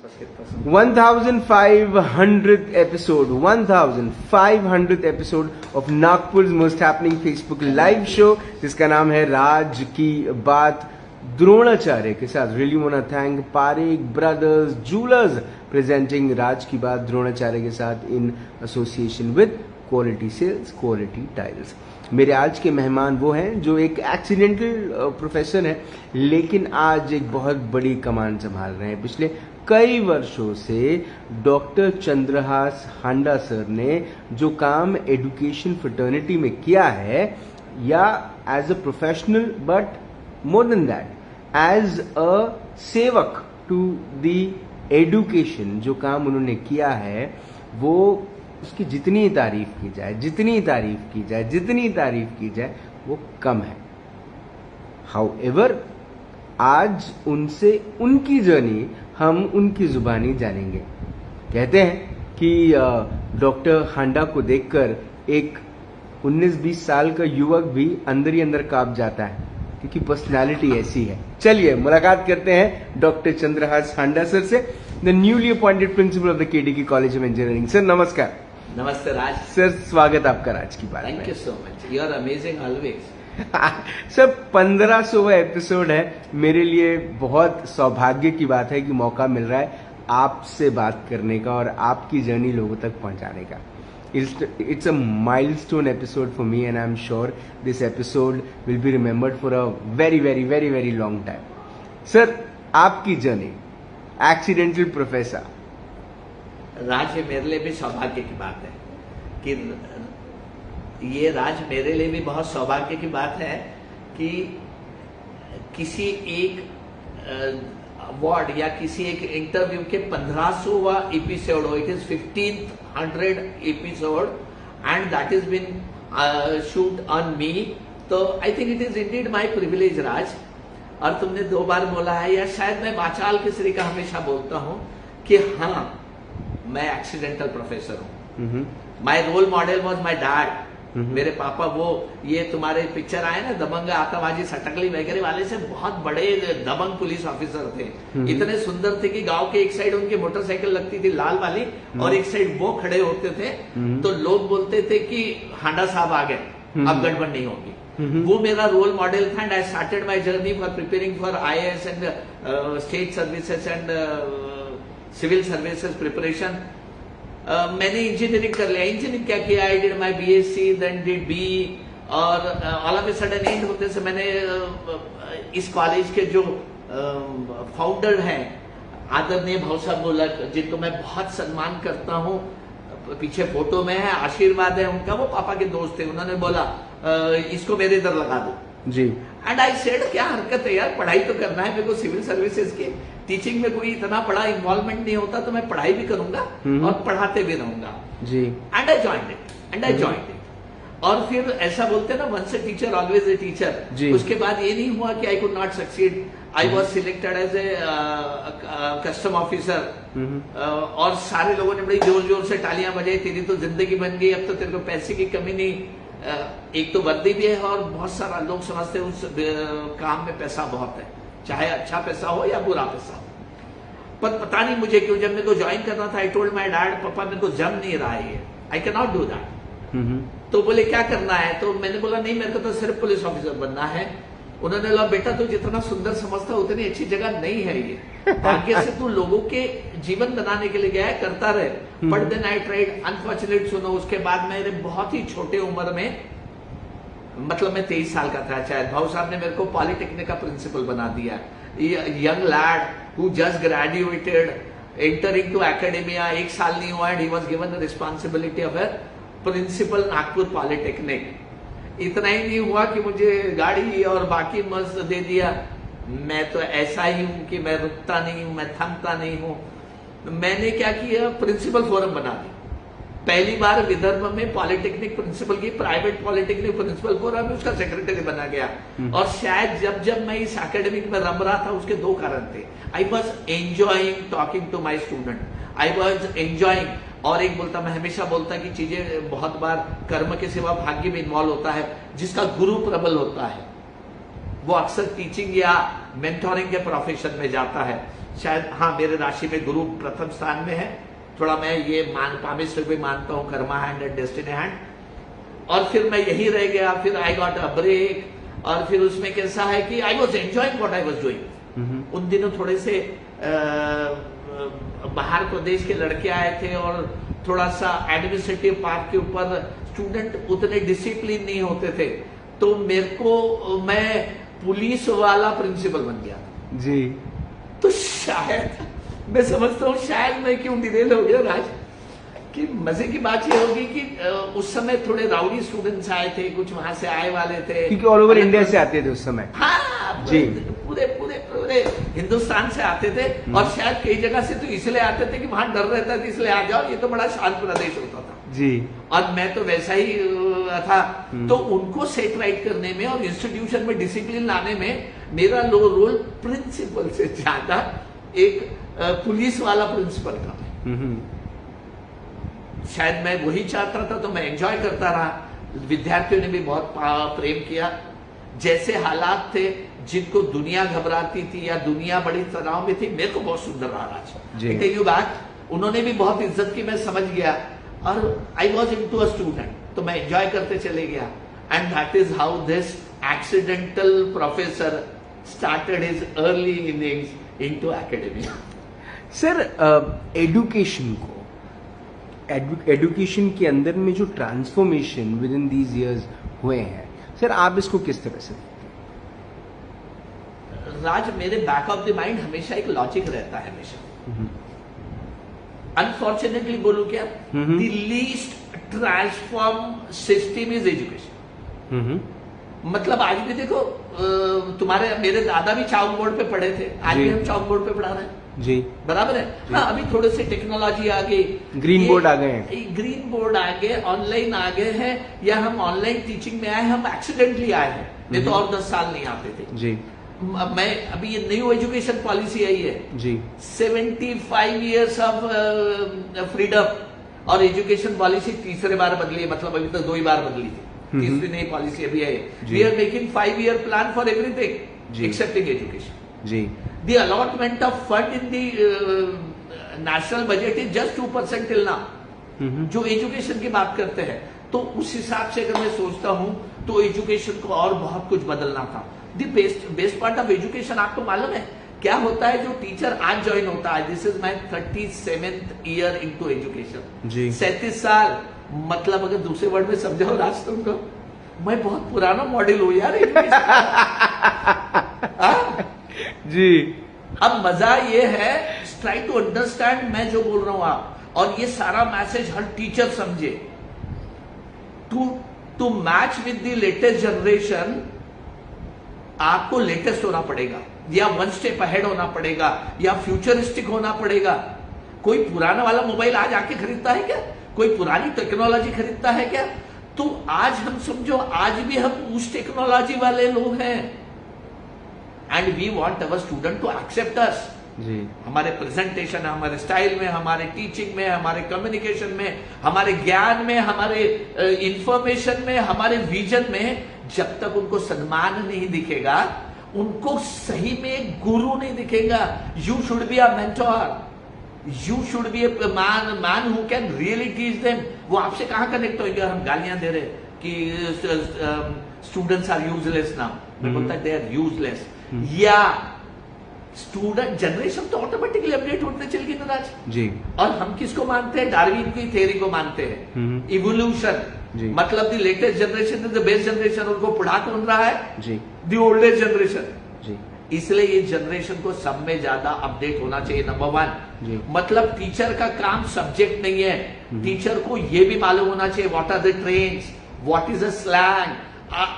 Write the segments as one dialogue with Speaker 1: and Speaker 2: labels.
Speaker 1: 1500th episode, 1500th episode of Nagpur's most happening Facebook live show, जिसका नाम है राज की बात द्रोणाचार्य के साथ. Really wanna thank Parekh Brothers Jewelers presenting राज की बात द्रोणाचार्य के साथ in association with Quality Sales, Quality Tiles. मेरे आज के मेहमान वो हैं जो एक एक्सीडेंटल प्रोफेसर हैं, लेकिन आज एक बहुत बड़ी कमान संभाल रहे हैं. पिछले कई वर्षों से डॉक्टर चंद्रहास हांडा सर ने जो काम एजुकेशन फ्रेटर्निटी में किया है, या as a professional, but more than that as a sevak to the education, जो काम उन्होंने किया है वो उसकी जितनी तारीफ की जाए, जितनी तारीफ की जाए, जितनी तारीफ की जाए वो कम है. हाउएवर आज उनसे उनकी जर्नी हम उनकी जुबानी जानेंगे. कहते हैं कि डॉक्टर हांडा को देखकर एक 19-20 साल का युवक भी अंदर ही अंदर कांप जाता है, क्योंकि पर्सनालिटी ऐसी है. चलिए मुलाकात करते हैं डॉक्टर चंद्रहास हांडा सर से, the newly appointed principal of the KDK college of engineering. Sir नमस्कार.
Speaker 2: नमस्ते राज
Speaker 1: सर, स्वागत आपका Raj Ki Baat.
Speaker 2: Thank you so much, you are amazing always.
Speaker 1: Sir 1500वां एपिसोड है. मेरे लिए बहुत सौभाग्य की बात है कि मौका मिल रहा है आपसे बात करने का और आपकी जर्नी लोगों तक पहुंचाने का. It's a milestone episode for me, and I'm sure this episode will be remembered for a very, very, very, very long time. Sir आपकी जर्नी एक्सीडेंटल प्रोफेसर.
Speaker 2: राज, ये मेरे लिए भी सौभाग्य की बात है कि ये राज मेरे लिए भी बहुत सौभाग्य की बात है कि किसी एक अवार्ड या किसी एक इंटरव्यू के 1500वां एपिसोड हो. It is 1500 episode and that is been shoot on me. तो I think it is indeed my privilege Raj. और तुमने 2 बार बोला है, या शायद मैं बाचाल किसरी का हमेशा बोलता हूं कि हाँ, मैं एक्सीडेंटल प्रोफेसर हूं. My role model was my dad. मेरे पापा वो ये तुम्हारे पिक्चर आए ना दबंग आतंकवादी सटकली वगैरह वाले से बहुत बड़े दबंग पुलिस ऑफिसर थे. इतने सुंदर थे कि गांव के एक साइड उनकी मोटरसाइकिल लगती थी लाल वाली और एक साइड वो खड़े होते थे. तो लोग बोलते थे कि हांडा साहब आ गए, अब गड़बड़ नहीं होगी. वो मेरा रोल मॉडल था. And I started my journey for preparing for IAS and state services and civil services preparation. मैंने इंजीनियरिंग कर लिया. इंजीनियरिंग क्या किया, I did my BSc, then did BE, और all of a sudden and होते से मैंने इस कॉलेज के जो फाउंडर हैं आदरणीय भाऊ साहब गोलक, जिनको मैं बहुत सम्मान करता हूँ, पीछे फोटो में है, आशीर्वाद है उनका, वो पापा के दोस्त थे. उन्होंने बोला इसको मेरे इधर लगा दो जी. एंड आई सेड क्या हरकत है यार, पढ़ाई तो करना है मेरे को. सिविल सर्विसेज की टीचिंग में कोई इतना बड़ा इन्वॉल्वमेंट नहीं होता, तो मैं पढ़ाई भी करूंगा और पढ़ाते भी रहूंगा जी. And I joined it. और फिर ऐसा बोलते ना, once a teacher always a teacher. उसके बाद ये नहीं हुआ कि I could not succeed. I was selected as a custom officer. और सारे लोगों ने बड़ी जोर जोर से तालियां बजाई, तेरी तो जिंदगी बन गई, अब तो तेरे को पैसे की कमी नहीं. एक तो वर्दी भी है और बहुत सारा लोग समझते हैं उस काम में पैसा बहुत है, चाहे अच्छा पैसा हो या बुरा पैसा हो. पर पता नहीं मुझे क्यों, जब मेरे को ज्वाइन करना था, आई टोल्ड माय डैड, पापा मेरे को जम नहीं रहा है, I can not do that. तो बोले क्या करना है, तो मैंने बोला नहीं, मेरे को तो सिर्फ पुलिस ऑफिसर बनना है. उन्होंने बोला बेटा तू जितना सुंदर समझता उतनी अच्छी जगह नहीं है ये. भाग्य से तू लोगों के जीवन बनाने के लिए गया है, करता रहे. But then I tried. Unfortunate सुनो, उसके बाद मेरे बहुत ही छोटे उम्र में, मतलब मैं 23 साल का था शायद, भाऊ साहब ने मेरे को पॉलिटेक्निक का प्रिंसिपल बना दिया. Young lad who just graduated entering to academia, 1 साल नहीं हुआ, and he was given the responsibility of a principal Nagpur polytechnic. इतना ही नहीं हुआ कि मुझे गाड़ी और बाकी मस्त दे दिया. मैं तो ऐसा ही हूं कि मैं रुकता नहीं हूं, मैं थमता नहीं हूं. मैंने क्या किया, प्रिंसिपल फोरम बना दिया. पहली बार विदर्भ में पॉलिटेक्निक प्रिंसिपल की, प्राइवेट पॉलिटेक्निक प्रिंसिपल फोरम में उसका सेक्रेटरी बना गया. और शायद जब मैं इस एकेडमिक में रम रहा था, उसके 2 कारण थे. I was enjoying talking to my student, I was enjoying. और एक बोलता, मैं हमेशा बोलता कि चीजें बहुत बार कर्म के सिवा भाग्य में इन्वॉल्व होता है. जिसका गुरु प्रबल होता है वो अक्सर टीचिंग या मेंटोरिंग के प्रोफेशन में जाता है. शायद हाँ, मेरे राशि में गुरु प्रथम स्थान में है। थोड़ा मैं ये पामिस्टर भी मानता हूँ, Karma hand and destiny hand. और फिर मैं यही रह गया, फिर आई गॉट अ ब्रेक। और फिर उसमें कैसा है कि आई was enjoying what I was doing. उन दिनों थोड़े से बाहर प्रदेश के लड़के आए थे और थोड़ा सा एडमिनिस्ट्रेटिव पार्ट के ऊपर स्टूडेंट उतने डिसिप्लिन नहीं होते थे, तो मेरे को मैं पुलिस वाला प्रिंसिपल बन गया
Speaker 1: जी।
Speaker 2: तो शायद मैं समझता हूँ शायद मैं क्यों डिरेल हो गया राज, कि मजे की बात ये होगी कि उस समय थोड़े राउडी स्टूडेंट्स आए थे, कुछ वहां से आए वाले थे,
Speaker 1: क्योंकि ऑल ओवर इंडिया से आते थे उस समय।
Speaker 2: हाँ
Speaker 1: जी,
Speaker 2: पूरे पूरे पूरे हिंदुस्तान से आते थे। और शायद कई जगह से तो इसलिए आते थे कि वहां डर रहता था, इसलिए आ जाओ, ये तो बड़ा शांत प्रदेश होता था
Speaker 1: जी।
Speaker 2: और मैं तो वैसा ही था। तो उनको सेट राइट करने में और इंस्टीट्यूशन में डिसिप्लिन लाने में मेरा रोल प्रिंसिपल से ज्यादा एक पुलिस वाला प्रिंसिपल का। शायद मैं वही चाहता था, तो मैं एंजॉय करता रहा। विद्यार्थियों ने भी बहुत प्रेम किया। जैसे हालात थे जिनको दुनिया घबराती थी या दुनिया बड़ी तनाव में थी, मेरे को बहुत सुंदर रहा राज। इंटरव्यू बैक उन्होंने भी बहुत इज्जत की, मैं समझ गया। और I was in to a student, तो मैं एंजॉय करते चले गया। And that is how this accidental professor started his early innings into academia.
Speaker 1: Sir, education को एजुकेशन के अंदर में जो transformation within these years हुए हैं, सर आप इसको किस तरह से?
Speaker 2: राज, मेरे बैक ऑफ द माइंड हमेशा एक लॉजिक रहता है हमेशा। अनफॉर्चुनेटली बोलूं क्या, the least transform system is education. मतलब आज भी देखो, तुम्हारे मेरे दादा भी चाउक बोर्ड पे पढ़े थे, आज भी हम चाउक बोर्ड पे पढ़ा रहे हैं
Speaker 1: जी,
Speaker 2: बराबर है। हाँ, अभी थोड़े से टेक्नोलॉजी आ गई,
Speaker 1: ग्रीन बोर्ड आ गए हैं,
Speaker 2: ग्रीन बोर्ड आ गए, ऑनलाइन आ गए हैं, या हम ऑनलाइन टीचिंग में आए, हम एक्सीडेंटली आए हैं, नहीं तो और 10 साल नहीं आते थे
Speaker 1: जी।
Speaker 2: मैं अभी ये न्यू एजुकेशन पॉलिसी आई है
Speaker 1: जी,
Speaker 2: 75 इयर्स ऑफ फ्रीडम, और एजुकेशन पॉलिसी तीसरे बार बदली है, मतलब अभी तक 2 ही बार बदली थी, तीसरी नई पॉलिसी अभी आई है। We are making 5-year plan for everything excepting education
Speaker 1: जी।
Speaker 2: The allotment of fund in the national budget is just 2% till now, जो एजुकेशन की बात करते हैं। तो उस हिसाब से अगर मैं सोचता हूं तो एजुकेशन को और बहुत कुछ बदलना था। The best part of education आपको मालूम है क्या होता है? जो टीचर आज ज्वाइन होता है, this is my 37th year into education, 37 साल, मतलब अगर दूसरे वर्ड में समझाओ राज तुमको, मैं बहुत पुराना मॉडल हूं यार
Speaker 1: जी।
Speaker 2: अब मजा ये है, ट्राई टू अंडरस्टैंड मैं जो बोल रहा हूं आप, और ये सारा मैसेज हर टीचर समझे। To match with the latest generation आपको लेटेस्ट होना पड़ेगा, या 1 स्टेप अहेड होना पड़ेगा, या फ्यूचरिस्टिक होना पड़ेगा। कोई पुराना वाला मोबाइल आज आके खरीदता है क्या? कोई पुरानी टेक्नोलॉजी खरीदता है क्या? तो आज हम समझो, आज भी हम उस टेक्नोलॉजी वाले लोग हैं, and we want our student to accept us. हमारे प्रेजेंटेशन, हमारे स्टाइल में, हमारे टीचिंग में, हमारे कम्युनिकेशन में, हमारे ज्ञान में, हमारे इंफॉर्मेशन में, हमारे विजन में, जब तक उनको सम्मान नहीं दिखेगा, उनको सही में एक गुरु नहीं दिखेगा। You should be a mentor, you should be a man who can really teach them. वो आपसे कहां कनेक्ट होंगे? हम गालियां दे रहे कि स्टूडेंट्स आर यूजलेस नाउ, मैं बोलता है दे आर यूजलेस, या स्टूडेंट जनरेशन तो ऑटोमेटिकली अपडेट होते चल गई नाराज जी। और हम किसको मानते हैं? डार्विन की थ्योरी को मानते हैं, इवोल्यूशन। मतलब the latest generation is the best generation, उनको पढ़ा कौन रहा है जी? द ओल्डेस्ट जनरेशन जी। इसलिए ये जनरेशन को सब में ज्यादा अपडेट होना चाहिए, नंबर 1। मतलब टीचर का काम सब्जेक्ट नहीं है, टीचर को ये भी मालूम होना चाहिए what are the trends, what is a slang.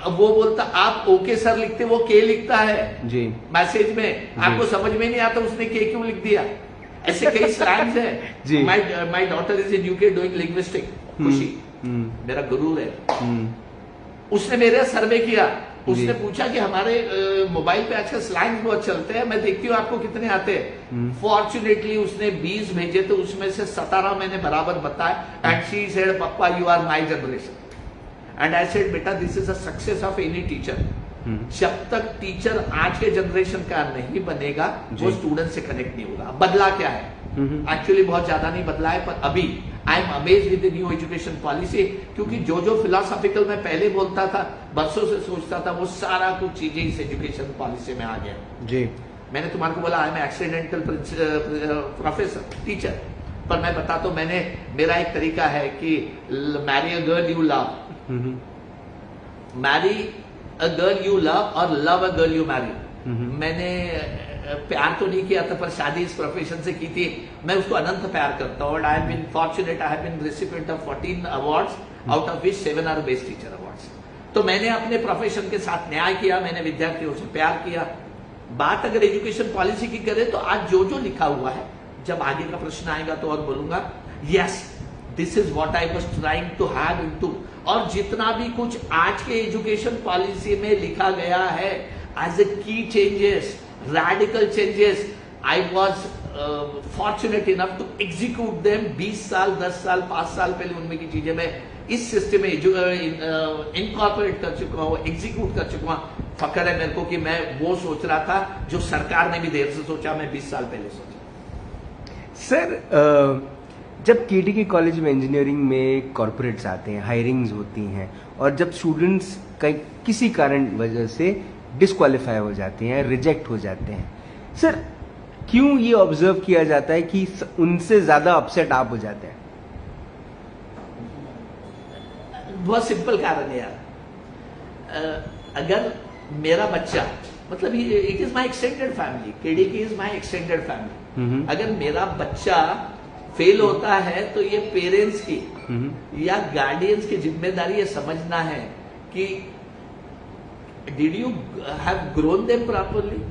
Speaker 2: वो बोलता आप ओके सर लिखते, वो के लिखता है जी मैसेज में, आपको समझ में नहीं आता उसने के क्यों लिख दिया। ऐसे कई स्लैंग्स है। My daughter is in UK doing linguistic, खुशी मेरा गुरु है, उसने मेरा सर्वे किया, उसने पूछा कि हमारे मोबाइल पे आजकल स्लैंग्स बहुत चलते हैं, मैं देखती हूँ आपको कितने आते हैं। फॉर्चुनेटली उसने 20 भेजे, तो उसमें से 17 मैंने बराबर बताया। And she said papa you are my generation, and I said बेटा this is a success of any teacher, जब तक टीचर आज के जनरेशन का नहीं बनेगा वो स्टूडेंट से कनेक्ट नहीं होगा। बदला क्या है? एक्चुअली बहुत ज्यादा नहीं बदला है, पर अभी I am amazed with the new education policy, क्योंकि जो जो फिलोसॉफिकल मैं पहले बोलता था, बरसों से सोचता था, वो सारा कुछ चीजें इस एजुकेशन पॉलिसी में आ गया जी। मैंने तुम्हारे को बोला I am accidental professor teacher, पर मैं बताता हूं, मेरा एक तरीका है कि marry a girl you love, marry a girl you love और love a girl you marry. मैंने प्यार तो नहीं किया था, पर शादी इस प्रोफेशन से की थी, मैं उसको अनंत प्यार करता हूँ। I have been fortunate, I have been recipient of 14 awards, out of which 7 are best teacher awards. तो मैंने अपने प्रोफेशन के साथ न्याय किया, मैंने विद्यार्थियों से प्यार किया। बात अगर एजुकेशन पॉलिसी की करें तो आज जो जो लिखा हुआ है, जब आगे का प्रश्न आएगा तो और बोलूंगा, yes this is what I was trying to have into. और जितना भी कुछ आज के एजुकेशन पॉलिसी में लिखा गया है एज ए की changes, radical changes, I was fortunate enough to execute them 20 साल 10 साल 5 साल पहले उनमें की चीजें मैं इस सिस्टम में इनकॉर्पोरेट कर चुका हूँ, एग्जीक्यूट कर चुका हूँ। फक्र है मेरे को कि मैं वो सोच रहा था जो सरकार ने भी देर से सोचा, मैं 20 साल पहले सोचा।
Speaker 1: सर जब केटीके कॉलेज में इंजीनियरिंग में कॉर्पोरेट्स आते हैं, हायरिंग्स होती हैं, और जब स्टूडेंट्स किसी कारण वजह से डिस्क्वालीफाई हो जाते हैं, रिजेक्ट हो जाते हैं, सर क्यों ये ऑब्जर्व किया जाता है कि उनसे ज्यादा अपसेट आप हो जाते हैं?
Speaker 2: बहुत सिंपल कारण है यार। अगर मेरा बच्चा, मतलब it is my extended family, KDK is my extended family, अगर मेरा बच्चा फेल होता है तो ये पेरेंट्स की या गार्डियंस की जिम्मेदारी ये समझना है कि did you have grown them properly,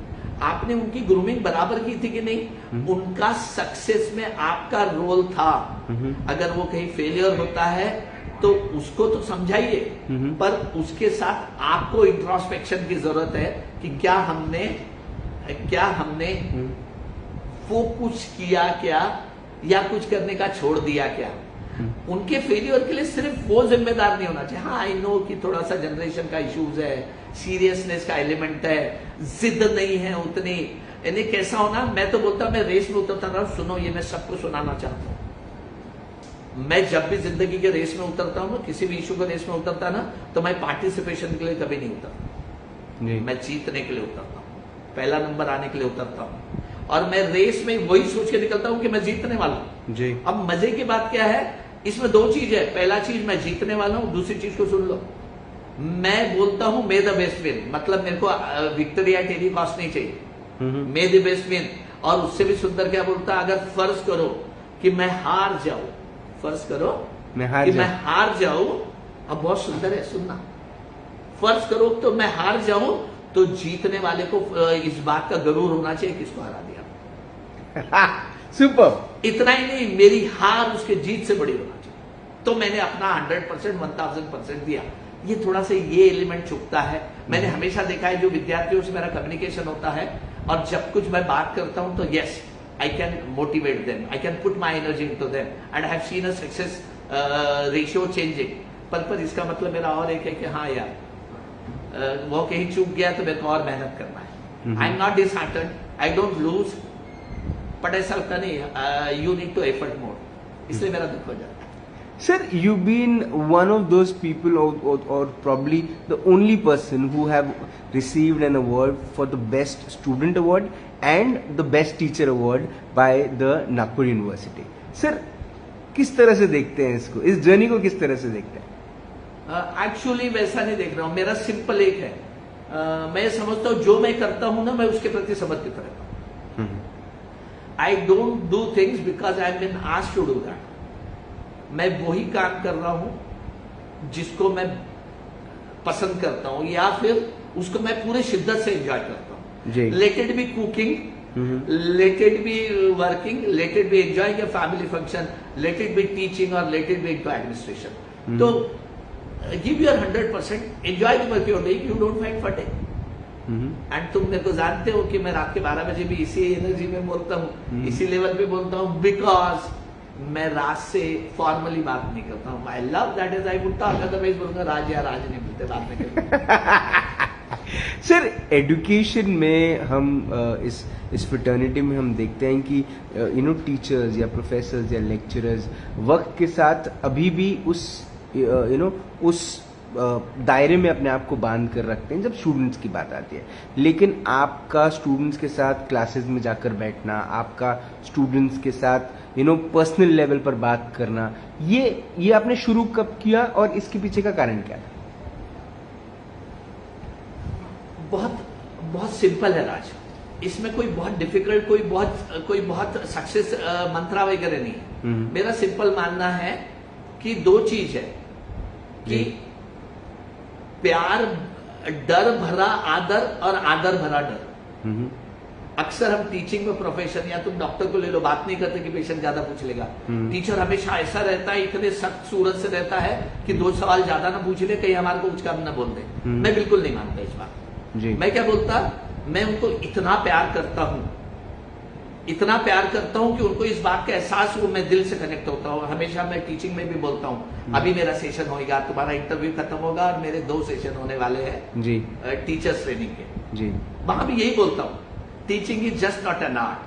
Speaker 2: आपने उनकी ग्रूमिंग बराबर की थी कि नहीं, उनका सक्सेस में आपका रोल था। अगर वो कहीं फेलियर होता है तो उसको तो समझाइए, पर उसके साथ आपको इंट्रोस्पेक्शन की जरूरत है कि क्या हमने वो कुछ किया क्या, या कुछ करने का छोड़ दिया क्या। उनके फेलियर के लिए सिर्फ वो जिम्मेदार नहीं होना चाहिए। हाँ आई नो कि थोड़ा सा जनरेशन का इश्यूज है, सीरियसनेस का एलिमेंट है, जिद नहीं है उतनी, यानी कैसा होना, मैं तो बोलता हूं मैं रेस में उतरता रहा, सुनो ये मैं सबको सुनाना चाहता हूं। मैं जब भी जिंदगी के रेस में उतरता हूं, किसी भी इशू के रेस में उतरता ना, तो मैं पार्टिसिपेशन के लिए कभी नहीं उतरता, मैं जीतने के लिए उतरता हूं, पहला नंबर आने के लिए उतरता हूं, और मैं रेस में वही सोच के निकलता हूं कि मैं जीतने वाला हूं जी। अब मजे की बात क्या है, इसमें दो चीज है, पहला चीज मैं जीतने वाला हूं, दूसरी चीज को सुन लो, मैं बोलता हूं मे द बेस्ट विन, मतलब मेरे को विक्ट्री एट एनी कॉस्ट नहीं चाहिए, मे द बेस्ट विन। और उससे भी सुंदर क्या बोलता, अगर फर्ज करो कि मैं हार जाऊं, फर्ज करो मैं हार जाऊं, अब बहुत सुंदर है सुनना, फर्ज करो तो मैं हार जाऊं, तो जीतने वाले को इस बात का गरूर होना चाहिए किसको हरा दिया।
Speaker 1: सुपर।
Speaker 2: इतना ही नहीं, मेरी हार उसके जीत से बड़ी होना चाहिए, तो मैंने अपना 100% 1000% दिया। ये थोड़ा सा ये एलिमेंट चुकता है। मैंने हमेशा देखा है जो विद्यार्थियों से मेरा कम्युनिकेशन होता है और जब कुछ मैं बात करता हूं तो yes I can motivate them, I can put my energy into them and I have seen a success ratio changing. पर इसका मतलब मेरा और एक है कि हाँ यार वो कहीं चूक गया तो मेरे को और मेहनत करना है। I am not disheartened, I don't lose, but ऐसा लगता नहीं यू नीड टू एफर्ट मोर, इसलिए मेरा दुख हो जाता है।
Speaker 1: Sir, you've been one of those people, or probably the only person who have received an award for the best student award and the best teacher award by the Nagpur University. Sir, किस तरह से देखते हैं इसको, इस journey को किस तरह से देखते हैं?
Speaker 2: एक्चुअली वैसा नहीं देख रहा हूं, मेरा सिंपल एक है, मैं समझता हूं जो मैं करता हूं ना मैं उसके प्रति समर्पित रहता हूं। I don't do things because I have been asked to do that. मैं वही काम कर रहा हूं जिसको मैं पसंद करता हूं या फिर उसको मैं पूरे शिद्दत से एंजॉय करता हूं। Let it be cooking, let it be working, let it be enjoying a family function, let it be teaching or let it be into administration. So give your 100%, enjoy the work you're doing, you don't find fatigue. And तुम मेरे को जानते हो कि मैं रात के 12 बजे भी इसी एनर्जी में बोलता हूँ, इसी लेवल पे बोलता हूँ, बिकॉज मैं राज से फॉर्मली बात नहीं करता हूँ। I love that is I would talk, otherwise बोलूंगा राज या राज नहीं मिलते बात नहीं करते।
Speaker 1: सर एजुकेशन में हम इस फ्रेटर्निटी में हम देखते हैं कि टीचर्स या प्रोफेसर्स या लेक्चरर्स वक्त के साथ अभी भी उस उस दायरे में अपने आप को बांध कर रखते हैं जब स्टूडेंट्स की बात आती है। लेकिन आपका स्टूडेंट्स के साथ क्लासेस में जाकर बैठना, आपका स्टूडेंट्स के साथ पर्सनल लेवल पर बात करना, ये आपने शुरू कब किया और इसके पीछे का कारण क्या था?
Speaker 2: बहुत बहुत सिंपल है राज, इसमें कोई बहुत डिफिकल्ट कोई बहुत सक्सेस मंत्रा वगैरह नहीं है। मेरा सिंपल मानना है कि दो चीज है कि प्यार डर भरा आदर और आदर भरा डर। अक्सर हम टीचिंग में प्रोफेशन, या तुम डॉक्टर को ले लो, बात नहीं करते कि पेशेंट ज्यादा पूछ लेगा। टीचर हमेशा ऐसा रहता है, इतने सख्त सूरत से रहता है कि 2 सवाल ज्यादा ना पूछ ले, कहीं हमारे को कुछ कम ना बोल दे। मैं बिल्कुल नहीं मानता इस बात। मैं क्या बोलता, मैं उनको इतना प्यार करता हूं कि उनको इस बात का एहसास हो, मैं दिल से कनेक्ट होता हूं। हमेशा मैं टीचिंग में भी बोलता हूं, अभी मेरा सेशन होगा, तुम्हारा इंटरव्यू खत्म होगा और मेरे 2 सेशन होने वाले हैं जी टीचर्स ट्रेनिंग के जी। वहां भी यही बोलता हूं, teaching is just not an art,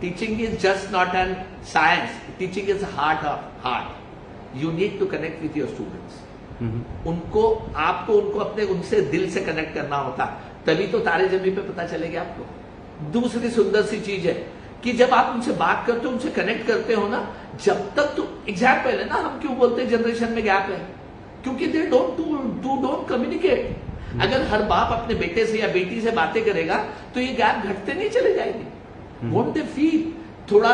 Speaker 2: teaching is just not an science, teaching is heart of heart. You need to connect with your students. आपको उनको अपने उनसे दिल से कनेक्ट करना होता, तभी तो तारे जमीन पे पता चलेगा आपको। दूसरी सुंदर सी चीज है कि जब आप उनसे बात करते हो, उनसे कनेक्ट करते हो ना, जब तक तो एग्जैम्पल है ना, हम क्यों बोलते हैं जनरेशन में गैप है, क्योंकि दे डोंट कम्युनिकेट। अगर हर बाप अपने बेटे से या बेटी से बातें करेगा तो ये गैप घटते नहीं चले जाएंगे। वोंट दे फील, थोड़ा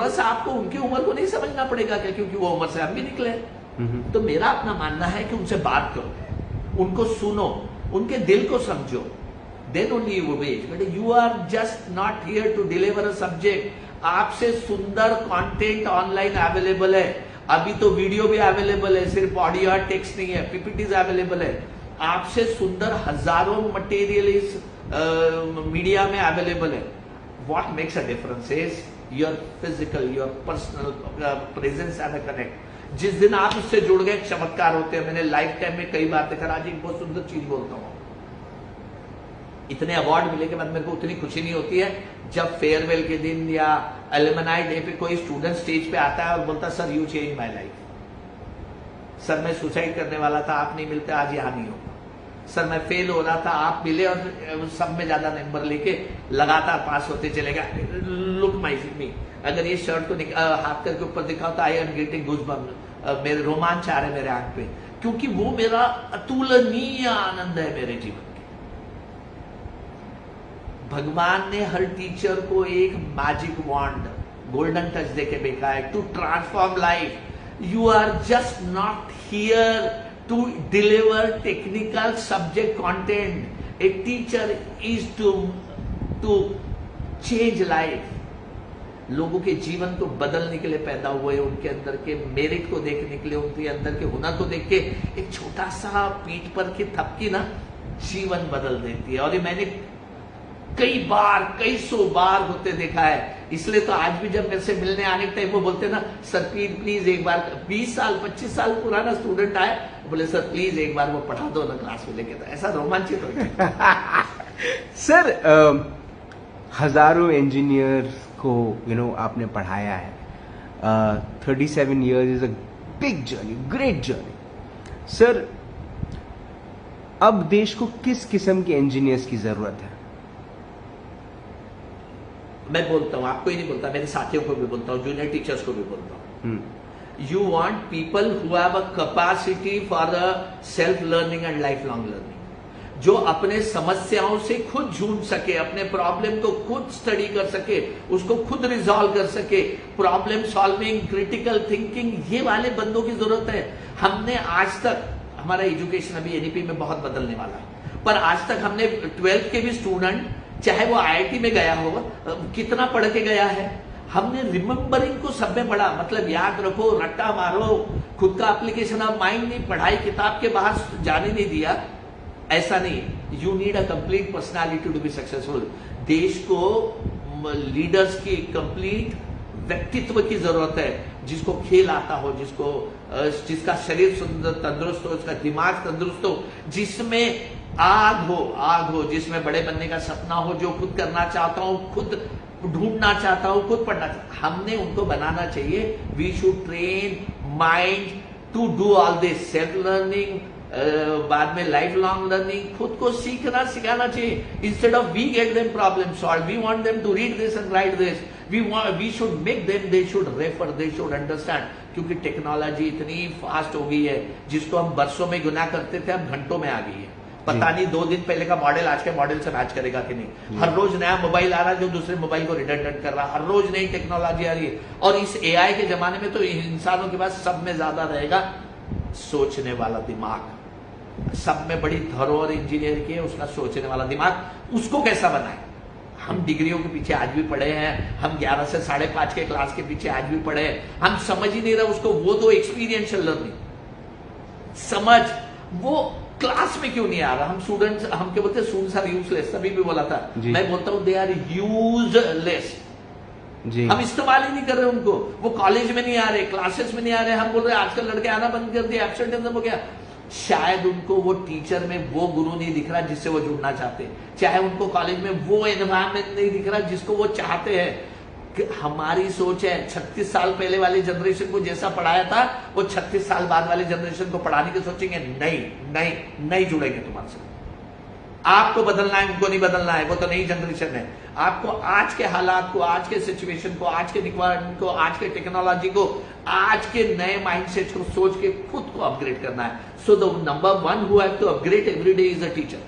Speaker 2: सा आपको उनकी उम्र को नहीं समझना पड़ेगा क्या, क्योंकि वो उम्र से हम भी निकले। तो मेरा अपना मानना है कि उनसे बात करो, उनको सुनो, उनके दिल को समझो, then only you obey. But you are just not here to deliver a subject. आपसे सुंदर कंटेंट ऑनलाइन अवेलेबल है, अभी तो वीडियो भी अवेलेबल है, सिर्फ ऑडियो और टेक्स्ट नहीं है, पीपीटीज अवेलेबल है। आपसे सुंदर हजारों मटेरियल इस मीडिया में अवेलेबल है। What makes a difference is your physical, your personal presence and a connect. जिस दिन आप उससे जुड़ गए, चमत्कार होते हैं। मैंने लाइफ टाइम में कई बार देखा। आज एक बहुत सुंदर चीज बोलता हूँ, इतने अवार्ड मिले के बाद मेरे को उतनी खुशी नहीं होती है जब फेयरवेल के दिन या एलुमनाई डे पे कोई स्टूडेंट स्टेज पे आता है और बोलता sir you change my life, sir मैं सुसाइड करने वाला था, आप नहीं मिलते, आज यहां नहीं होगा, सर मैं फेल हो रहा था, आप मिले और सब में ज्यादा नंबर लेके लगातार पास होते चले गए, लुक माय मी। अगर ये शर्ट को हाथ करके ऊपर दिखाओ तो आई एम गेटिंग गूज़बम्प्स, मेरे रोमांच आ रहे मेरे आंख पे, क्योंकि वो मेरा अतुलनीय आनंद है मेरे जीवन। भगवान ने हर टीचर को एक मैजिक वॉन्ड, गोल्डन टच देके भेजा है to transform life. You are just not here to deliver technical subject content. A teacher is to change life. लोगों के जीवन को बदलने के लिए पैदा हुए, उनके अंदर के मेरिट को देखने के लिए, उनके अंदर के हुनर को देख के एक छोटा सा पीठ पर की थपकी ना जीवन बदल देती है। और ये मैंने कई सौ बार होते देखा है। इसलिए तो आज भी जब मेरे से मिलने आने के टाइम वो बोलते ना सर प्लीज एक बार, 20 साल 25 साल पुराना स्टूडेंट आए, बोले सर प्लीज एक बार वो पढ़ा दो ना क्लास में लेके, तो ऐसा रोमांचित हो गया।
Speaker 1: सर हजारों इंजीनियर्स को आपने पढ़ाया है। 37 years is a big journey, great journey. Sir अब देश को किस किस्म के इंजीनियर्स की जरूरत है?
Speaker 2: मैं बोलता हूं, आपको ही नहीं बोलता, मेरे साथियों को भी बोलता हूं, जूनियर टीचर्स को भी बोलता हूं। You want people who have a capacity for the self learning and life long learning, जो अपने समस्याओं से खुद जूझ सके, अपने प्रॉब्लम को खुद स्टडी कर सके, उसको खुद रिजॉल्व कर सके, प्रॉब्लम सॉल्विंग, क्रिटिकल थिंकिंग, ये वाले बंदों की जरूरत है। हमने आज तक, हमारा एजुकेशन अभी एनईपी में बहुत बदलने वाला है, पर आज तक हमने 12th के भी स्टूडेंट, चाहे वो आईआईटी में गया हो, कितना पढ़ के गया है, हमने रिमेम्बरिंग को सब में पढ़ा, मतलब याद रखो, रट्टा मारो, खुद का एप्लीकेशन ऑफ माइंड नहीं, पढ़ाई किताब के बाहर जाने नहीं दिया, ऐसा नहीं। You need a complete personality to be successful. देश को लीडर्स की कंप्लीट व्यक्तित्व की जरूरत है, जिसको खेल आता हो, जिसका शरीर तंदुरुस्त हो, उसका दिमाग तंदुरुस्त हो, जिसमें आग हो जिसमें बड़े बनने का सपना हो, जो खुद करना चाहता हूँ, खुद ढूंढना चाहता हूँ, खुद पढ़ना चाहता, हमने उनको बनाना चाहिए। We should train mind to do all this, self learning, बाद में लाइफ लॉन्ग लर्निंग, खुद को सीखना सिखाना चाहिए। Instead of we get them problem solve, we want them to read this and write this, we should make them, they should refer, they should understand. क्योंकि technology इतनी fast हो गई है, जिसको हम बरसों में गुना करते थे, अब घंटों में आ गई है। पता नहीं 2 दिन पहले का मॉडल आज के मॉडल से मैच करेगा कि नहीं। हर रोज नया मोबाइल आ रहा है जो दूसरे मोबाइल को रिडंडेंट कर रहा है, हर रोज नई टेक्नोलॉजी आ रही है। और इस एआई के जमाने में तो इंसानों के पास सब में ज्यादा रहेगा सोचने वाला दिमाग। सब में बड़ी धरोहर इंजीनियर की है उसका सोचने वाला दिमाग। उसको कैसा बनाए? हम डिग्रियों के पीछे आज भी पड़े हैं, हम 11 से 5:30 के क्लास के पीछे आज भी पड़े हैं, हम समझ ही नहीं रहे उसको। वो तो एक्सपीरियंशियल लर्निंग समझ, वो क्लास में क्यों नहीं आ रहा? हम स्टूडेंट्स, हम क्या बोलते हैं, स्टूडेंट्स आर यूजलेस, तभी भी बोला था, मैं बोलता हूं दे आर यूजलेस। हम इस्तेमाल ही नहीं कर रहे उनको। वो कॉलेज में नहीं आ रहे, क्लासेस में नहीं आ रहे, हम बोल रहे आजकल लड़के आना बंद कर दिए, एब्सेंटिज्म हो गया। शायद उनको वो टीचर में वो गुरु नहीं दिख रहा जिससे वो जुड़ना चाहते, चाहे उनको कॉलेज में वो एनवायरमेंट नहीं दिख रहा जिसको वो चाहते हैं। हमारी सोच है 36 साल पहले वाली जनरेशन को जैसा पढ़ाया था वो 36 साल बाद वाली जनरेशन को पढ़ाने की सोचेंगे, नहीं जुड़ेंगे तुम्हारे से। आपको बदलना है, उनको नहीं बदलना है, वो तो नई जनरेशन है। आपको आज के हालात को, आज के सिचुएशन को, आज के रिक्वायरमेंट को, आज के टेक्नोलॉजी को, आज के नए माइंडसेट को सोच के खुद को अपग्रेड करना है। So the number 1 who have to upgrade every day is a teacher,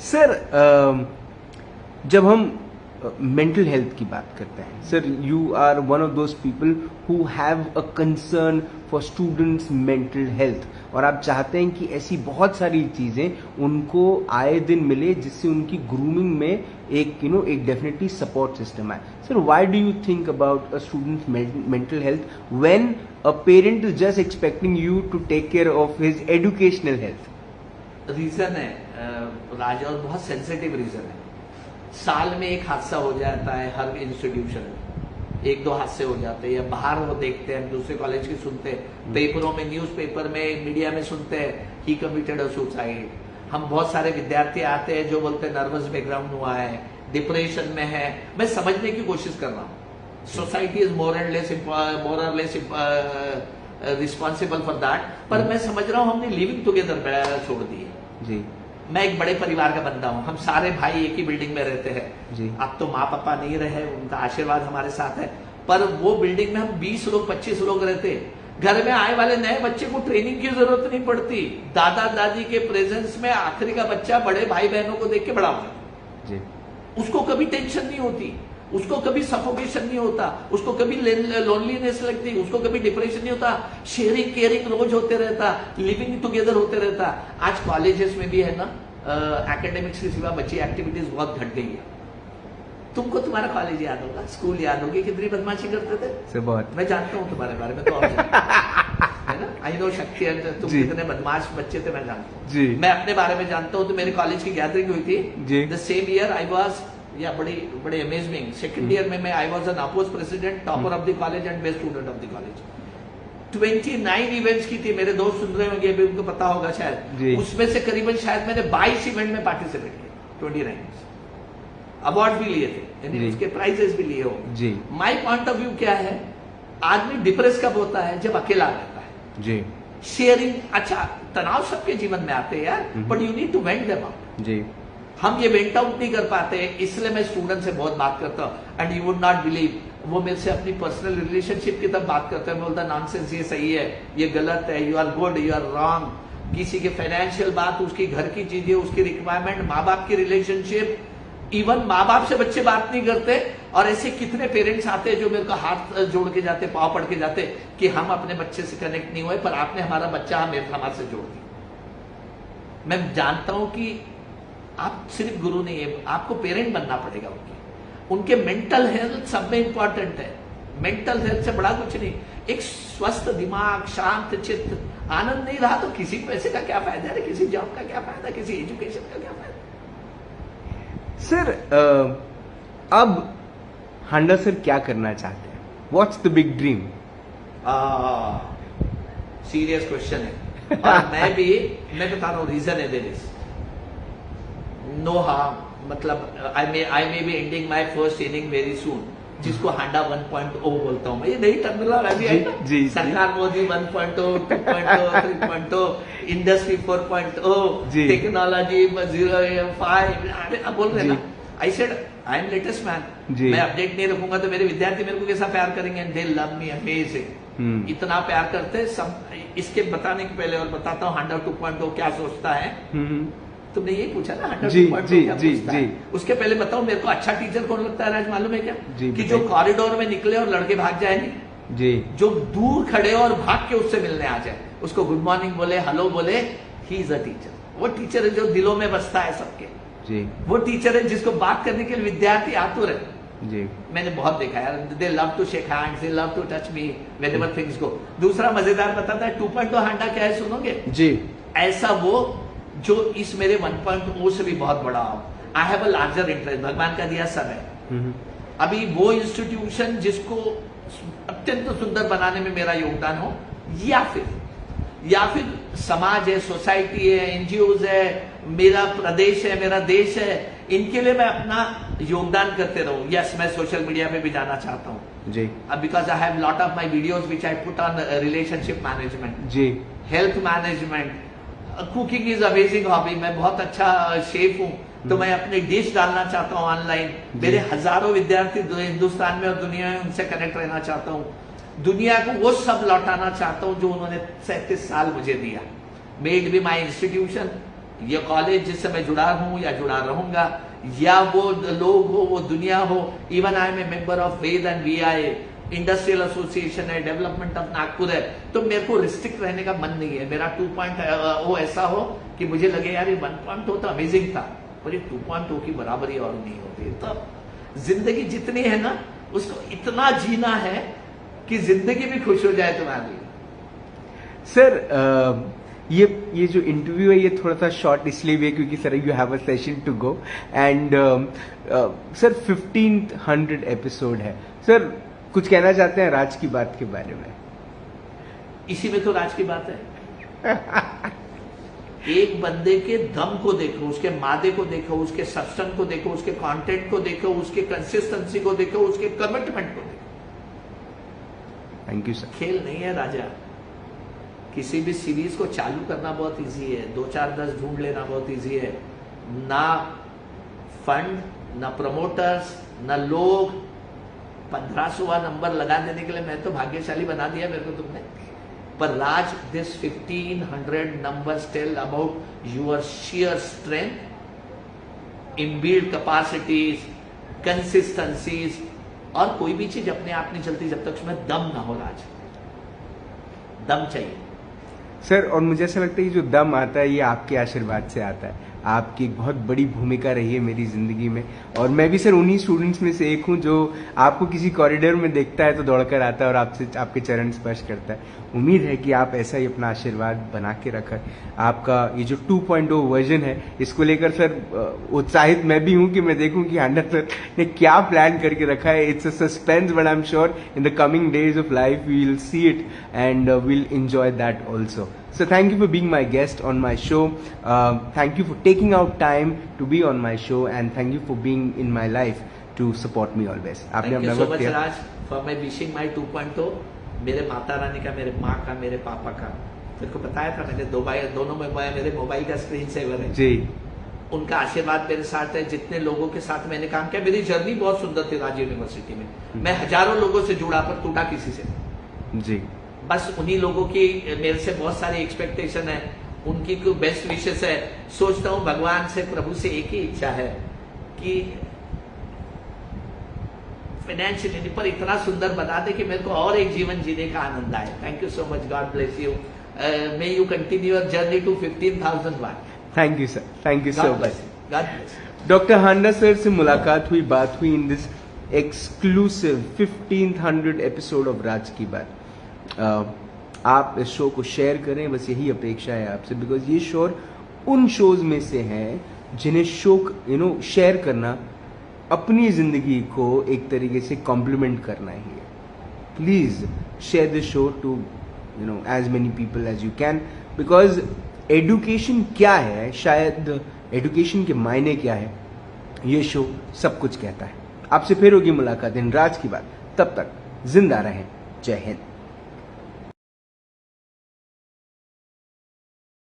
Speaker 1: sir जब हम मेंटल हेल्थ की बात करते हैं, sir you are one of those people who have a concern for students mental health, और आप चाहते हैं कि ऐसी बहुत सारी चीजें उनको आए दिन मिले जिससे उनकी ग्रूमिंग में एक एक डेफिनेटली सपोर्ट सिस्टम आए। Sir why do you think about a students mental health when a parent is just expecting you to take care of his educational health?
Speaker 2: Reason है राजा, और बहुत सेंसिटिव रीजन है। साल में एक हादसा हो जाता है हर इंस्टीट्यूशन में, 1-2 हादसे हो जाते हैं, या बाहर वो देखते हैं, दूसरे कॉलेज की सुनते हैं, पेपरों में, न्यूज़पेपर में, मीडिया में सुनते हैं ही कमिटेड अ सुसाइड। हम बहुत सारे विद्यार्थी आते हैं जो बोलते हैं नर्वस बैकग्राउंड हुआ है, डिप्रेशन में है। मैं समझने की कोशिश कर रहा हूँ, सोसाइटी इज मोर और लेस रिस्पॉन्सिबल फॉर दैट, पर मैं समझ रहा हूँ हमने लिविंग टुगेदर छोड़ दी है जी। मैं एक बड़े परिवार का बंदा हूं, हम सारे भाई एक ही बिल्डिंग में रहते हैं जी। अब तो माँ पापा नहीं रहे, उनका आशीर्वाद हमारे साथ है, पर वो बिल्डिंग में हम 20 लोग 25 लोग रहते हैं। घर में आए वाले नए बच्चे को ट्रेनिंग की जरूरत नहीं पड़ती, दादा दादी के प्रेजेंस में आखिरी का बच्चा बड़े भाई बहनों को देख के बड़ा हो जाता है। उसको कभी टेंशन नहीं होती, उसको कभी सफोकेशन नहीं होता, उसको कभी लोनलीनेस लगती, उसको कभी डिप्रेशन नहीं होता। शेयरिंग केयरिंग रोज होते रहता, लिविंग टुगेदर होते रहता। आज कॉलेजेस में भी है ना, एकेडमिक्स के सिवा बच्ची एक्टिविटीज बहुत घट गई है। तुमको तुम्हारा कॉलेज याद होगा, स्कूल याद होगी, कितनी बदमाशी करते थे से बहुत। मैं जानता हूँ तुम्हारे बारे में तो और है ना, आई नो शक्ति, तुम कितने बदमाश बच्चे थे मैं जानता हूँ जी। मैं अपने बारे में जानता हूँ। तो मेरे कॉलेज की गैदरिंग हुई थी the same year I was, या बड़ी अमेजिंग, सेकंड ईयर में मैं I was unopposed president, topper of the college and best student of the college. 29 events की थी, मेरे दोस्त सुन रहे होंगे अभी, उनको पता होगा शायद, उसमें से करीबन शायद मैंने 22 इवेंट में पार्टिसिपेट किया, 29 अवार्ड भी लिए थे, यानी उसके प्राइजेस भी लिए हो जी। माई पॉइंट ऑफ व्यू क्या है, आदमी डिप्रेस कब होता है? जब अकेला रहता है जी। शेयरिंग, अच्छा तनाव सबके जीवन में आते हैं यार, but you need to vent them out जी। हम ये वेंट आउट नहीं कर पाते, इसलिए मैं स्टूडेंट से बहुत बात करता हूँ। And you would not believe, वो मेरे से अपनी पर्सनल रिलेशनशिप की तब बात करते हैं, बोलता नॉनसेंस, ये सही है, ये गलत है, you are good, you are wrong. किसी के फाइनेंशियल बात, उसकी घर की चीजें, उसकी रिक्वायरमेंट, माँ बाप की रिलेशनशिप, इवन माँ बाप से बच्चे बात नहीं करते। और ऐसे कितने पेरेंट्स आते हैं जो मेरे को हाथ जोड़ के जाते, पाँव पड़ के जाते कि हम अपने बच्चे से कनेक्ट नहीं हुए, पर आपने हमारा बच्चा हमारे से जोड़ दिया। मैं जानता हूं कि आप सिर्फ गुरु नहीं है, आपको पेरेंट बनना पड़ेगा उनके मेंटल हेल्थ सब में इंपॉर्टेंट है। मेंटल हेल्थ से बड़ा कुछ नहीं। एक स्वस्थ दिमाग, शांत चित्त, आनंद नहीं रहा तो किसी पैसे का क्या फायदा है, किसी जॉब का क्या फायदा, किसी एजुकेशन का क्या फायदा।
Speaker 1: सर अब हांडा सर क्या करना चाहते हैं? What's the big dream?
Speaker 2: Serious question है। और मैं बता रहा हूँ रीजन है देयर इज नो हार्म, मतलब I may be ending my first inning very soon, जिसको हांडा 1.0 बोलता हूँ मैं, ये नई टर्मिनोलॉजी है
Speaker 1: जी,
Speaker 2: सरकार मोदी 1.0, 2.0, 3.0, इंडस्ट्री 4.0,
Speaker 1: जी।
Speaker 2: टेक्नोलॉजी 0.5 बोल रहे ना। I said I am latest man,
Speaker 1: जी।
Speaker 2: मैं अपडेट नहीं रखूंगा तो मेरे विद्यार्थी मेरे को कैसा प्यार करेंगे, and they love me amazing, इतना प्यार करते सब। इसके बताने के पहले और बताता हूँ हांडा 2.0 क्या सोचता है। तुमने यही पूछा ना हांडा 2.0 क्या सोचता है। उसके पहले बताओ मेरे को अच्छा टीचर कौन लगता है राज, मालूम है क्या? कि जो कॉरिडोर में निकले और लड़के भाग जाए नहीं
Speaker 1: जी, जो
Speaker 2: दूर खड़े और भाग के उससे मिलने आ जाए, उसको गुड मॉर्निंग बोले, हेलो बोले, ही इज अ टीचर। वो टीचर है जो दिलों में बसता है सबके
Speaker 1: जी। वो
Speaker 2: टीचर है जिसको बात करने के लिए विद्यार्थी आतुर है
Speaker 1: जी।
Speaker 2: मैंने बहुत देखा यार, they love to shake hands, they love to touch me whenever things go. दूसरा मजेदार बताता है 2.0 हांडा क्या है, सुनोगे
Speaker 1: जी?
Speaker 2: ऐसा वो जो इस मेरे 1.0 से भी बहुत बड़ा हो। I have a larger interest, भगवान का दिया सब है। अभी वो इंस्टीट्यूशन जिसको अत्यंत सुंदर बनाने में मेरा योगदान हो, या फिर समाज है, सोसाइटी है, एनजीओज है, मेरा प्रदेश है, मेरा देश है, इनके लिए मैं अपना योगदान करते रहूं। यस, मैं सोशल मीडिया पे भी जाना चाहता हूं जी, because I have lot of my videos which I put on relationship management जी, health management, cooking is amazing hobby, मैं बहुत अच्छा शेफ हूं, तो मैं अपनी डिश डालना चाहता हूं ऑनलाइन। मेरे हजारों विद्यार्थी हिंदुस्तान में और दुनिया में, उनसे कनेक्ट रहना चाहता हूं। दुनिया को वो सब लौटाना चाहता हूं जो उन्होंने 37 साल मुझे दिया। May it be my institution, ये कॉलेज जिससे मैं जुड़ा हूं या जुड़ा रहूंगा, या वो लोग हो, वो दुनिया हो। Even I am a member of Ved and VI, industrial association है, डेवलपमेंट ऑफ नागपुर है। तो मेरे को रिस्ट्रिक्ट रहने का मन नहीं है। मेरा 2.0 ऐसा हो कि मुझे लगे यार ये 1.0 तो अमेजिंग था, पर ये 2.0 की बराबरी और नहीं होती। तो जिंदगी जितनी है ना, उसको इतना जीना है कि जिंदगी भी खुश हो जाए तुम्हारी।
Speaker 1: सर ये जो इंटरव्यू है ये थोड़ा सा शॉर्ट इसलिए भी है क्योंकि sir you have a session to go, and sir 1500 episode है। सर कुछ कहना चाहते हैं राज की बात के बारे में?
Speaker 2: इसी में तो राज की बात है। एक बंदे के दम को देखो, उसके मादे को देखो, उसके सब्सटेंस को देखो, उसके कंटेंट को देखो, उसके कंसिस्टेंसी को देखो, उसके कमिटमेंट को देखो।
Speaker 1: Thank you sir.
Speaker 2: खेल नहीं है राजा। किसी भी सीरीज को चालू करना बहुत इजी है, 2 4 10 ढूंढ लेना बहुत इजी है। ना फंड, ना प्रमोटर्स, ना लोग। 1500वां नंबर लगा देने के लिए मैं तो भाग्यशाली बना दिया मेरे को तुमने। पर राज, this 1500 numbers tell about your sheer strength, inbuilt capacities, consistencies, और कोई भी चीज अपने आप नहीं चलती जब तक उसमें दम ना हो। राज, दम चाहिए
Speaker 1: सर। और मुझे ऐसा लगता है कि जो दम आता है ये आपके आशीर्वाद से आता है। आपकी एक बहुत बड़ी भूमिका रही है मेरी जिंदगी में, और मैं भी सर उन्हीं स्टूडेंट्स में से एक हूं जो आपको किसी कॉरिडोर में देखता है तो दौड़कर आता है और आपसे आपके चरण स्पर्श करता है। उम्मीद है कि आप ऐसा ही अपना आशीर्वाद बना के रखें। आपका ये जो 2.0 वर्जन है, इसको लेकर सर उत्साहित मैं भी हूं कि मैं देखूं कि हांडा सर ने क्या प्लान करके रखा है। It's a suspense, but I am sure in the coming days of life we will see it and we'll enjoy that also. So thank you for being my guest on my show. Thank you for taking out time to be on my show, and thank you for being in my life to support me always.
Speaker 2: Thank you so much Raj for my wishing my 2.0. मेरे माता रानी का, मेरे माँ का, मेरे पापा का, मेरे को बताया था मैंने, दोनों में मेरे मोबाइल का स्क्रीन सेवर है जी। उनका आशीर्वाद मेरे साथ है। जितने लोगों के साथ मैंने काम किया, मेरी जर्नी बहुत सुंदर थी राज यूनिवर्सिटी में। मैं हजारों लोगों से जुड़ा, पर टूटा किसी से जी। बस उन्हीं लोगों की मेरे से बहुत सारी एक्सपेक्टेशन है, उनकी कोई बेस्ट विशेस है। सोचता हूं भगवान से, प्रभु से एक ही इच्छा है कि फाइनेंशियली पर इतना सुंदर बता दे कि मेरे को और एक जीवन जीने का आनंद आए। Thank you so much, God bless you, may you continue your journey to 15,000 बार।
Speaker 1: Thank you sir, thank you so much.
Speaker 2: God bless.
Speaker 1: Doctor Handa sir से मुलाकात हुई, बात हुई in this exclusive 1500 episode of Raj Ki Baat. आप इस शो को शेयर करें, बस यही अपेक्षा है आपसे, बिकॉज ये शो उन शोज में से हैं जिन्हें शो शेयर करना अपनी जिंदगी को एक तरीके से कॉम्प्लीमेंट करना ही है। Please share this show to as many people as you can. Because education क्या है, शायद एडुकेशन के मायने क्या है, ये शो सब कुछ कहता है। आपसे फिर होगी मुलाकात इन राज की बात, तब तक जिंदा रहें। जय हिंद।